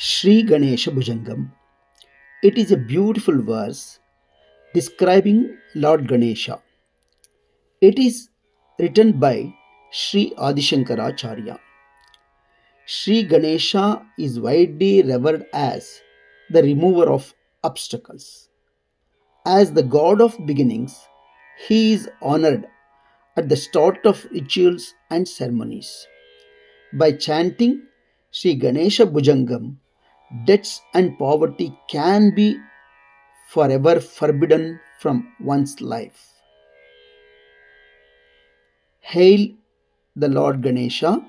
Sri Ganesha Bhujangam. It is a beautiful verse describing Lord Ganesha. It is written by Sri Adishankaracharya. Sri Ganesha is widely revered as the remover of obstacles. As the god of beginnings, he is honored at the start of rituals and ceremonies. By chanting Sri Ganesha Bhujangam, debts and poverty can be forever forbidden from one's life. Hail the Lord Ganesha,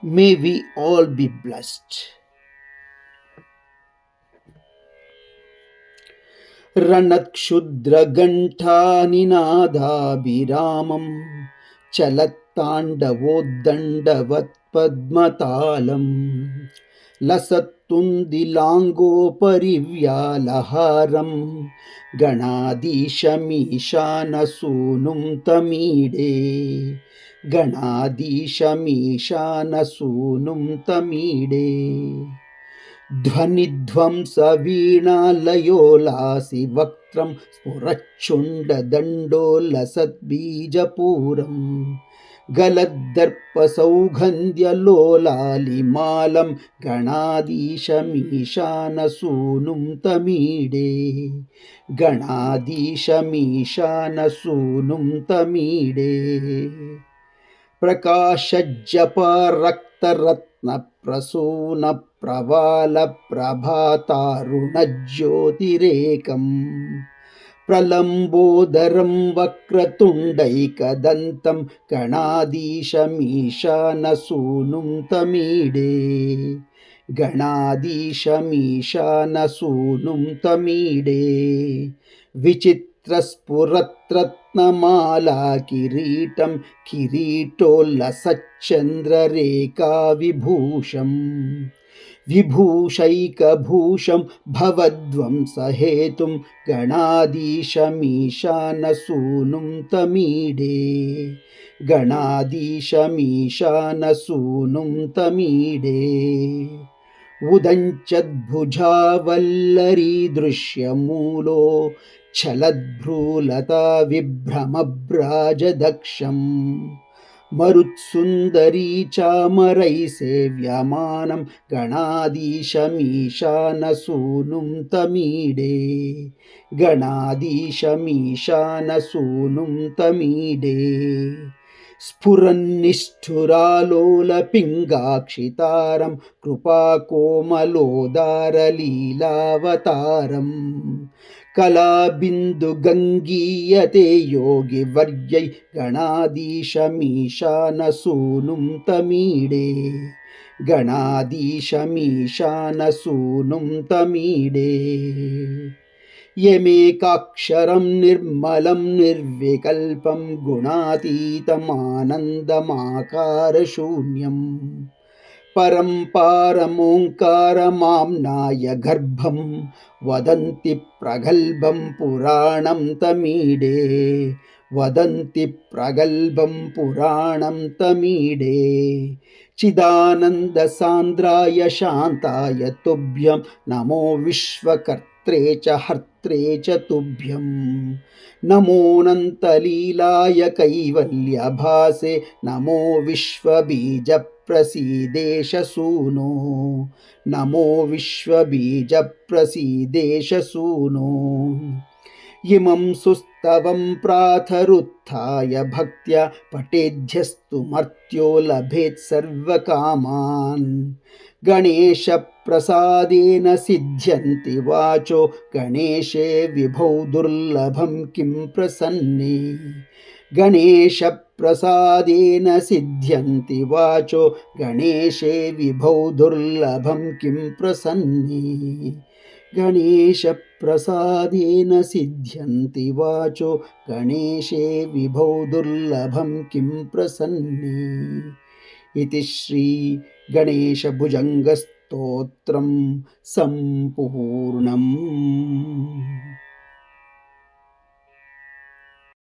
may we all be blessed. रणक्षुद्रघण्टानिनादाभिरामं चलत्ताण्डवोद्दण्डवत्पद्मतालम् लसत्तुन्दिलाङ्गोपरिव्यालहारं गणाधीशमीशानसूनुं तमीडे गणाधीशमीशानसूनुं तमीडे ध्वनिध्वंसवीणालयोलासि वक्त्रं स्फुरच्छुण्डदण्डोलसद्बीजपूरं गलद्दर्पसौगन्ध्यलोलालिमालं गणाधीशमीशानसूनुं तमीडे गणाधीशमीशानसूनुं तमीडे प्रकाशज्जपारक्तरत्नप्रसूनप्रवालप्रभातारुणज्योतिरेकम् प्रलम्बोदरं वक्रतुण्डैकदन्तं गणाधीशमीशानसूनुं तमीडे गणाधीशमीशानसूनुं तमीडे विचित्रस्फुरत्रत्नमाला किरीटं किरीटोल्लसच्चन्द्ररेखाविभूषम् विभूषैकभूषं भवध्वंसहेतुं गणाधीशमीशानसूनुं तमीडे गणाधीशमीशानसूनुं तमीडे उदञ्चद्भुजावल्लरीदृश्यमूलो छलद्भ्रूलता विभ्रमभ्राजदक्षम् मरुत्सुन्दरी चामरैः सेव्यमानं गणाधीशमीशानसूनुं तमीडे गणाधीशमीशानसूनुं तमीडे स्फुरन्निष्ठुरालोलपिङ्गाक्षितारं कृपाकोमलोदारलीलावतारम् कलाबिन्दुगङ्गीयते योगिवर्यै गणाधीशमीशानसूनुं तमीडे गणाधीशमीशानसूनुं तमीडे यमेकाक्षरं निर्मलं निर्विकल्पं गुणातीतमानन्दमाकारशून्यम् परं पारमोङ्कारमाम्नाय गर्भं वदन्ति प्रगल्भं पुराणं तमीडे वदन्ति प्रगल्भं पुराणं तमीडे चिदानन्दसान्द्राय शान्ताय तुभ्यं नमो विश्वकर्त्रे च हर्त्रे च तुभ्यं नमोऽनन्तलीलाय कैवल्यभासे नमो विश्वबीजप्रसीदेश सूनो नमो विश्वबीजप्रसीदेश सूनो इमं सुस्तवं प्रातरुत्थाय भक्त्या पठेद्यस्तु मर्त्यो लभेत् सर्वकामान् गणेशप्रसादेन सिद्ध्यन्ति वाचो गणेशे विभौ दुर्लभं किं प्रसन्ने गणेशप्रसादेन सिद्ध्यन्ति वाचो गणेशे विभौ दुर्लभं किं प्रसन्ने गणेशप्रसादेन सिद्ध्यन्ति वाचो गणेशे विभौ दुर्लभं किं प्रसन्ने इति श्री गणेशभुजङ्गस्तोत्रं सम्पूर्णम्।